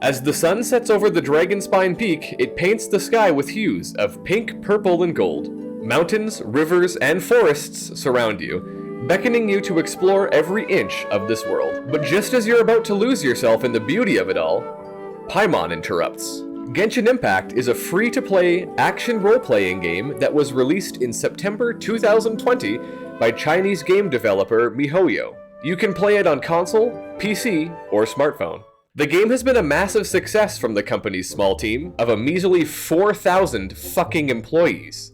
As the sun sets over the Dragonspine Peak, it paints the sky with hues of pink, purple, and gold. Mountains, rivers, and forests surround you, beckoning you to explore every inch of this world. But just as you're about to lose yourself in the beauty of it all, Paimon interrupts. Genshin Impact is a free-to-play action role-playing game that was released in September 2020 by Chinese game developer MiHoYo. You can play it on console, PC, or smartphone. The game has been a massive success from the company's small team of a measly 4,000 fucking employees.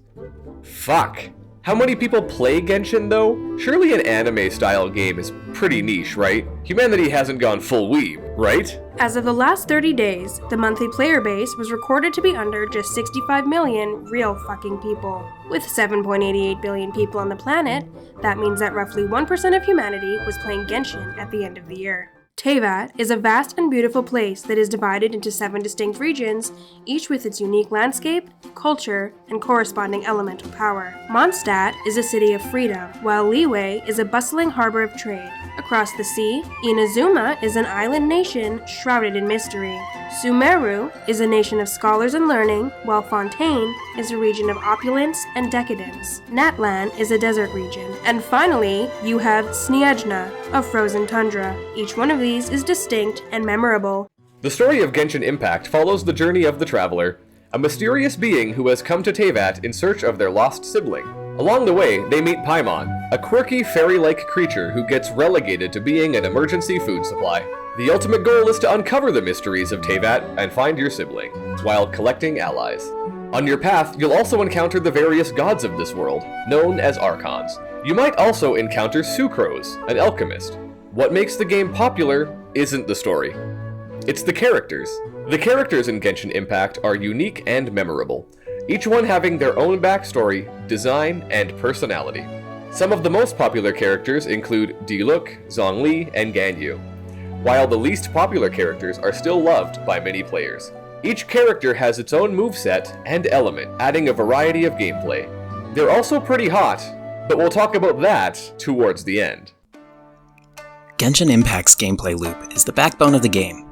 Fuck. How many people play Genshin though? Surely an anime-style game is pretty niche, right? Humanity hasn't gone full weeb, right? As of the last 30 days, the monthly player base was recorded to be under just 65 million real fucking people. With 7.88 billion people on the planet, that means that roughly 1% of humanity was playing Genshin at the end of the year. Teyvat is a vast and beautiful place that is divided into 7 distinct regions, each with its unique landscape, culture, and corresponding elemental power. Mondstadt is a city of freedom, while Liyue is a bustling harbor of trade. Across the sea, Inazuma is an island nation shrouded in mystery. Sumeru is a nation of scholars and learning, while Fontaine is a region of opulence and decadence. Natlan is a desert region. And finally, you have Sniezhna, a frozen tundra. Each one of these is distinct and memorable. The story of Genshin Impact follows the journey of the traveler, a mysterious being who has come to Teyvat in search of their lost sibling. Along the way, they meet Paimon, a quirky fairy-like creature who gets relegated to being an emergency food supply. The ultimate goal is to uncover the mysteries of Teyvat and find your sibling, while collecting allies. On your path, you'll also encounter the various gods of this world, known as Archons. You might also encounter Sucrose, an alchemist. What makes the game popular isn't the story. It's the characters. The characters in Genshin Impact are unique and memorable, each one having their own backstory, design, and personality. Some of the most popular characters include Diluc, Zhongli, and Ganyu, while the least popular characters are still loved by many players. Each character has its own moveset and element, adding a variety of gameplay. They're also pretty hot, but we'll talk about that towards the end. Genshin Impact's gameplay loop is the backbone of the game.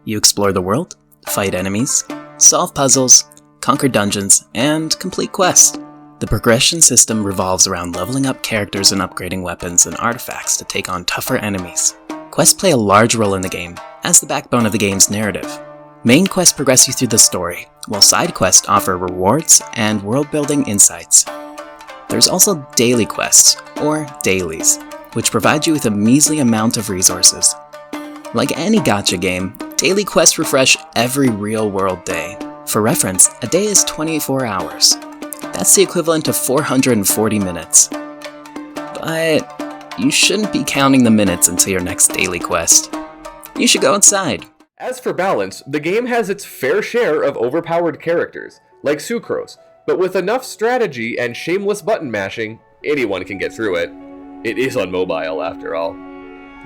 You explore the world, fight enemies, solve puzzles, conquer dungeons, and complete quests. The progression system revolves around leveling up characters and upgrading weapons and artifacts to take on tougher enemies. Quests play a large role in the game, as the backbone of the game's narrative. Main quests progress you through the story, while side quests offer rewards and world-building insights. There's also daily quests, or dailies, which provide you with a measly amount of resources. Like any gacha game, daily quests refresh every real-world day. For reference, a day is 24 hours. That's the equivalent of 440 minutes. But you shouldn't be counting the minutes until your next daily quest. You should go outside. As for balance, the game has its fair share of overpowered characters, like Sucrose, but with enough strategy and shameless button mashing, anyone can get through it. It is on mobile, after all.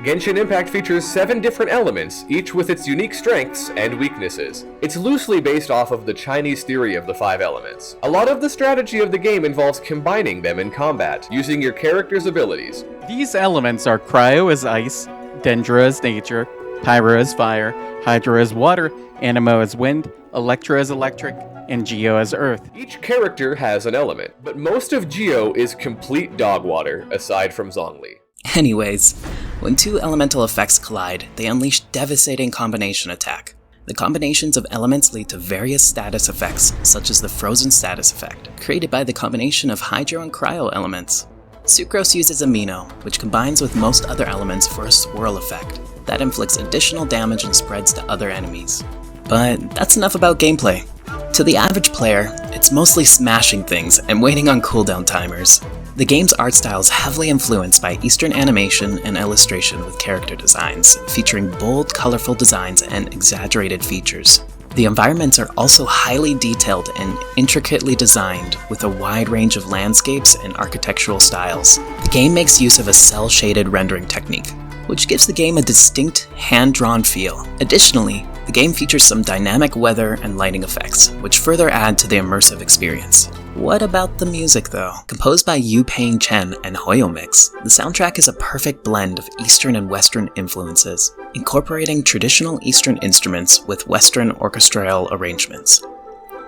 Genshin Impact features 7 different elements, each with its unique strengths and weaknesses. It's loosely based off of the Chinese theory of the 5 elements. A lot of the strategy of the game involves combining them in combat, using your character's abilities. These elements are Cryo as ice, Dendra as nature, Pyro as fire, Hydro as water, Anemo as wind, Electro as electric, and Geo as earth. Each character has an element, but most of Geo is complete dog water, aside from Zhongli. Anyways, when 2 elemental effects collide, they unleash devastating combination attack. The combinations of elements lead to various status effects, such as the Frozen status effect, created by the combination of Hydro and Cryo elements. Sucrose uses Amino, which combines with most other elements for a swirl effect that inflicts additional damage and spreads to other enemies. But that's enough about gameplay. To the average player, it's mostly smashing things and waiting on cooldown timers. The game's art style is heavily influenced by Eastern animation and illustration with character designs, featuring bold, colorful designs and exaggerated features. The environments are also highly detailed and intricately designed, with a wide range of landscapes and architectural styles. The game makes use of a cel-shaded rendering technique, which gives the game a distinct, hand-drawn feel. Additionally, the game features some dynamic weather and lighting effects, which further add to the immersive experience. What about the music though? Composed by Yu Peng Chen and Hoyomix, the soundtrack is a perfect blend of Eastern and Western influences, incorporating traditional Eastern instruments with Western orchestral arrangements.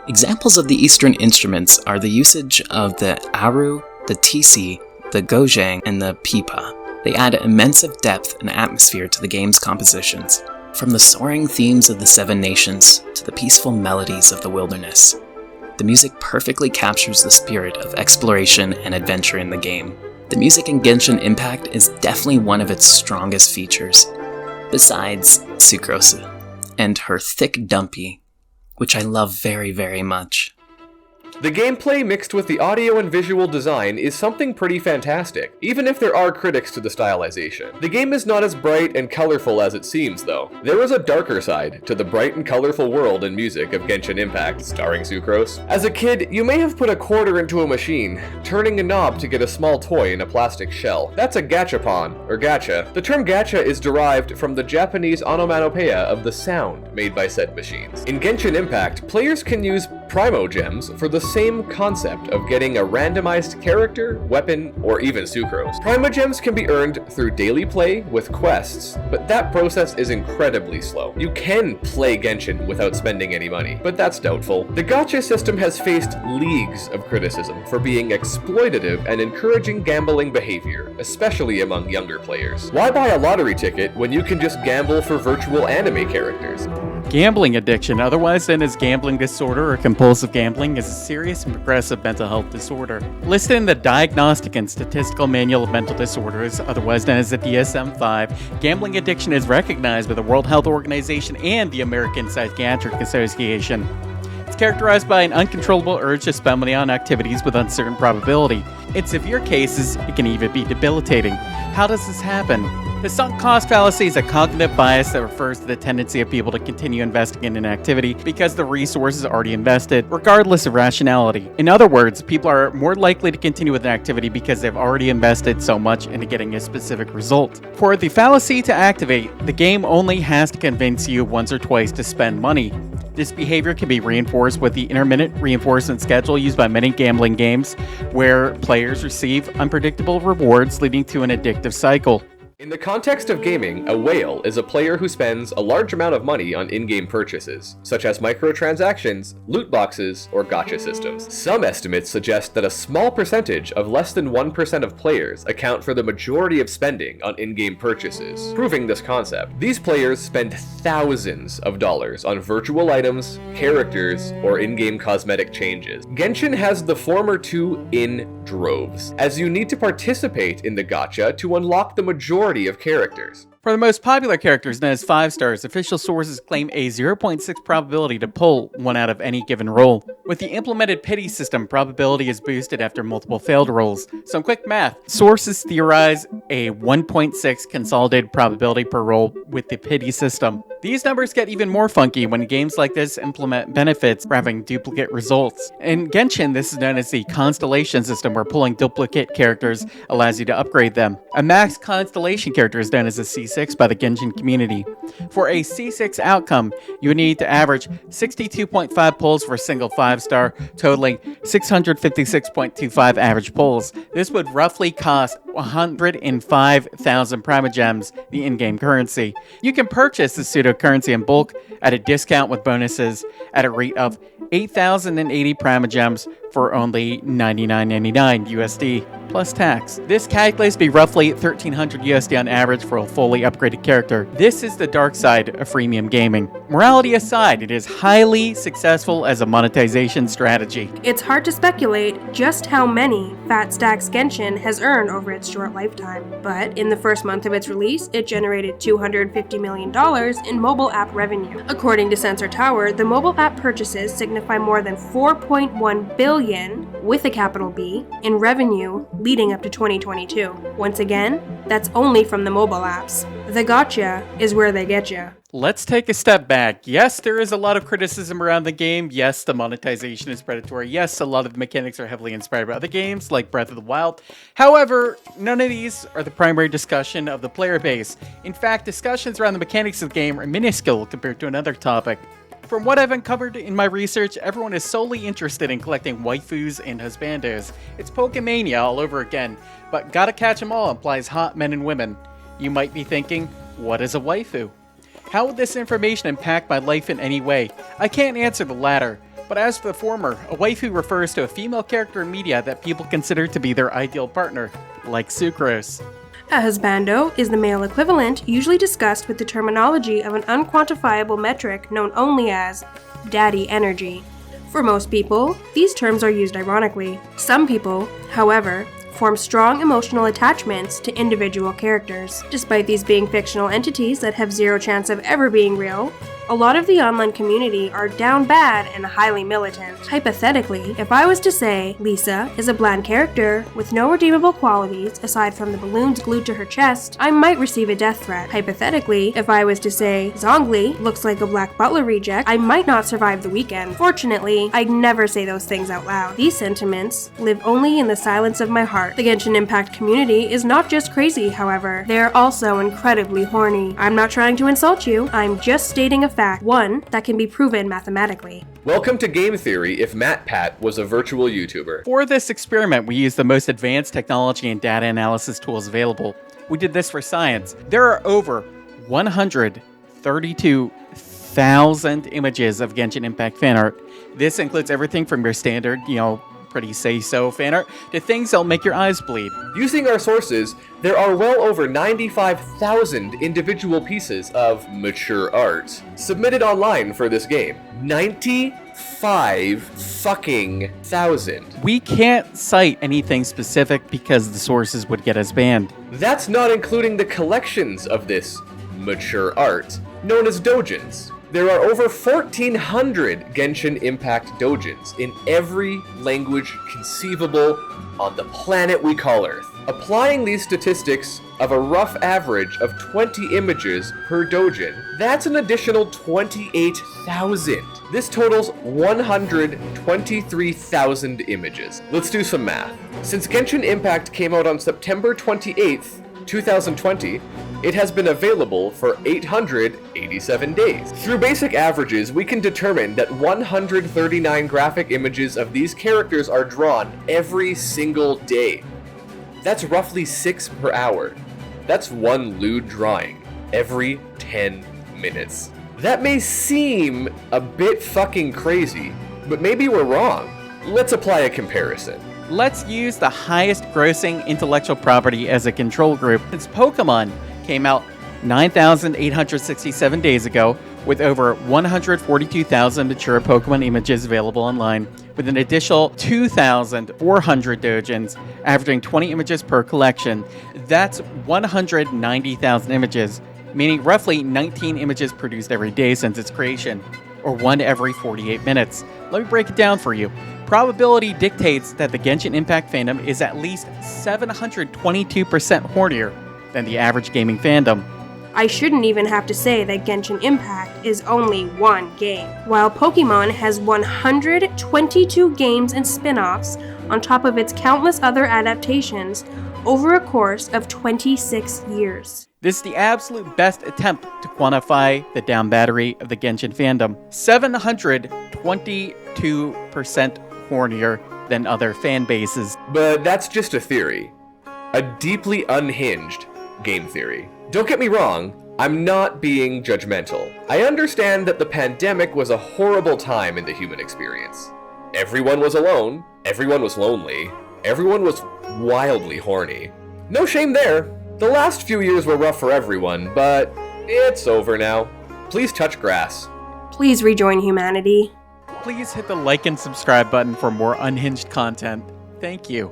Examples of the Eastern instruments are the usage of the aru, the tisi, the gojang, and the pipa. They add immense depth and atmosphere to the game's compositions, from the soaring themes of the Seven Nations to the peaceful melodies of the wilderness. The music perfectly captures the spirit of exploration and adventure in the game. The music in Genshin Impact is definitely one of its strongest features, besides Sucrose and her thick dumpy, which I love very, very much. The gameplay mixed with the audio and visual design is something pretty fantastic, even if there are critics to the stylization. The game is not as bright and colorful as it seems, though. There is a darker side to the bright and colorful world and music of Genshin Impact, starring Sucrose. As a kid, you may have put a quarter into a machine, turning a knob to get a small toy in a plastic shell. That's a gachapon, or gacha. The term gacha is derived from the Japanese onomatopoeia of the sound made by said machines. In Genshin Impact, players can use Primo Gems for the same concept of getting a randomized character, weapon, or even Sucrose. Primogems can be earned through daily play with quests, but that process is incredibly slow. You can play Genshin without spending any money, but that's doubtful. The gacha system has faced leagues of criticism for being exploitative and encouraging gambling behavior, especially among younger players. Why buy a lottery ticket when you can just gamble for virtual anime characters? Gambling addiction, otherwise known as gambling disorder or compulsive gambling, is a serious and progressive mental health disorder. Listed in the Diagnostic and Statistical Manual of Mental Disorders, otherwise known as the DSM-5, gambling addiction is recognized by the World Health Organization and the American Psychiatric Association. It's characterized by an uncontrollable urge to spend money on activities with uncertain probability. In severe cases, it can even be debilitating. How does this happen? The sunk cost fallacy is a cognitive bias that refers to the tendency of people to continue investing in an activity because the resource is already invested, regardless of rationality. In other words, people are more likely to continue with an activity because they've already invested so much into getting a specific result. For the fallacy to activate, the game only has to convince you once or twice to spend money. This behavior can be reinforced with the intermittent reinforcement schedule used by many gambling games, where players receive unpredictable rewards leading to an addictive cycle. In the context of gaming, a whale is a player who spends a large amount of money on in-game purchases, such as microtransactions, loot boxes, or gacha systems. Some estimates suggest that a small percentage of less than 1% of players account for the majority of spending on in-game purchases, proving this concept. These players spend thousands of dollars on virtual items, characters, or in-game cosmetic changes. Genshin has the former two in droves, as you need to participate in the gacha to unlock the majority of characters. For the most popular characters known as 5 stars, official sources claim a 0.6 probability to pull one out of any given roll. With the implemented pity system, probability is boosted after multiple failed rolls. Some quick math. Sources theorize a 1.6 consolidated probability per roll with the pity system. These numbers get even more funky when games like this implement benefits for having duplicate results. In Genshin, this is known as the constellation system, where pulling duplicate characters allows you to upgrade them. A max constellation character is known as a C6 by the Genshin community. For a C6 outcome, you would need to average 62.5 pulls for a single 5-star, totaling 656.25 average pulls. This would roughly cost 105,000 Primogems, the in-game currency. You can purchase the pseudo-currency in bulk at a discount with bonuses at a rate of 8,080 Primogems for only $99.99 USD plus tax. This calculates to be roughly 1,300 USD on average for a fully upgraded character. This is the dark side of freemium gaming. Morality aside, it is highly successful as a monetization strategy. It's hard to speculate just how many fat stacks Genshin has earned over its short lifetime, but in the first month of its release, it generated $250 million in mobile app revenue. According to Sensor Tower, the mobile app purchases signify more than 4.1 billion, with a capital B, in revenue leading up to 2022. Once again, that's only from the mobile apps. The gacha is where they get you. Let's take a step back. Yes, there is a lot of criticism around the game. Yes, the monetization is predatory. Yes, a lot of the mechanics are heavily inspired by other games, like Breath of the Wild. However, none of these are the primary discussion of the player base. In fact, discussions around the mechanics of the game are minuscule compared to another topic. From what I've uncovered in my research, everyone is solely interested in collecting waifus and husbandos. It's Pokemania all over again, but gotta catch 'em all implies hot men and women. You might be thinking, what is a waifu? How would this information impact my life in any way? I can't answer the latter, but as for the former, a waifu refers to a female character in media that people consider to be their ideal partner, like Sucrose. A husbando is the male equivalent, usually discussed with the terminology of an unquantifiable metric known only as daddy energy. For most people, these terms are used ironically. Some people, however, form strong emotional attachments to individual characters. Despite these being fictional entities that have zero chance of ever being real, a lot of the online community are down bad and highly militant. Hypothetically, if I was to say Lisa is a bland character with no redeemable qualities aside from the balloons glued to her chest, I might receive a death threat. Hypothetically, if I was to say Zhongli looks like a Black Butler reject, I might not survive the weekend. Fortunately, I'd never say those things out loud. These sentiments live only in the silence of my heart. The Genshin Impact community is not just crazy, however. They are also incredibly horny. I'm not trying to insult you, I'm just stating a fact, one that can be proven mathematically. Welcome to Game Theory if MatPat was a virtual YouTuber. For this experiment, we used the most advanced technology and data analysis tools available. We did this for science. There are over 132,000 images of Genshin Impact fan art. This includes everything from your standard, pretty say-so fan art to things that'll make your eyes bleed. Using our sources, there are well over 95,000 individual pieces of mature art submitted online for this game. 95 fucking thousand. We can't cite anything specific because the sources would get us banned. That's not including the collections of this mature art, known as doujins. There are over 1,400 Genshin Impact doujins in every language conceivable on the planet we call Earth. Applying these statistics of a rough average of 20 images per doujin, that's an additional 28,000. This totals 123,000 images. Let's do some math. Since Genshin Impact came out on September 28th, 2020, it has been available for 887 days. Through basic averages, we can determine that 139 graphic images of these characters are drawn every single day. That's roughly 6 per hour. That's one lewd drawing every 10 minutes. That may seem a bit fucking crazy, but maybe we're wrong. Let's apply a comparison. Let's use the highest grossing intellectual property as a control group. Since Pokemon came out 9,867 days ago, with over 142,000 mature Pokemon images available online, with an additional 2,400 doujins, averaging 20 images per collection. That's 190,000 images, meaning roughly 19 images produced every day since its creation, or one every 48 minutes. Let me break it down for you. Probability dictates that the Genshin Impact fandom is at least 722% hornier than the average gaming fandom. I shouldn't even have to say that Genshin Impact is only one game. While Pokemon has 122 games and spin-offs on top of its countless other adaptations over a course of 26 years. This is the absolute best attempt to quantify the Downbaddery of the Genshin fandom. 722% hornier than other fan bases. But that's just a theory. A deeply unhinged game theory. Don't get me wrong, I'm not being judgmental. I understand that the pandemic was a horrible time in the human experience. Everyone was alone, everyone was lonely, everyone was wildly horny. No shame there. The last few years were rough for everyone, but it's over now. Please touch grass. Please rejoin humanity. Please hit the like and subscribe button for more unhinged content. Thank you.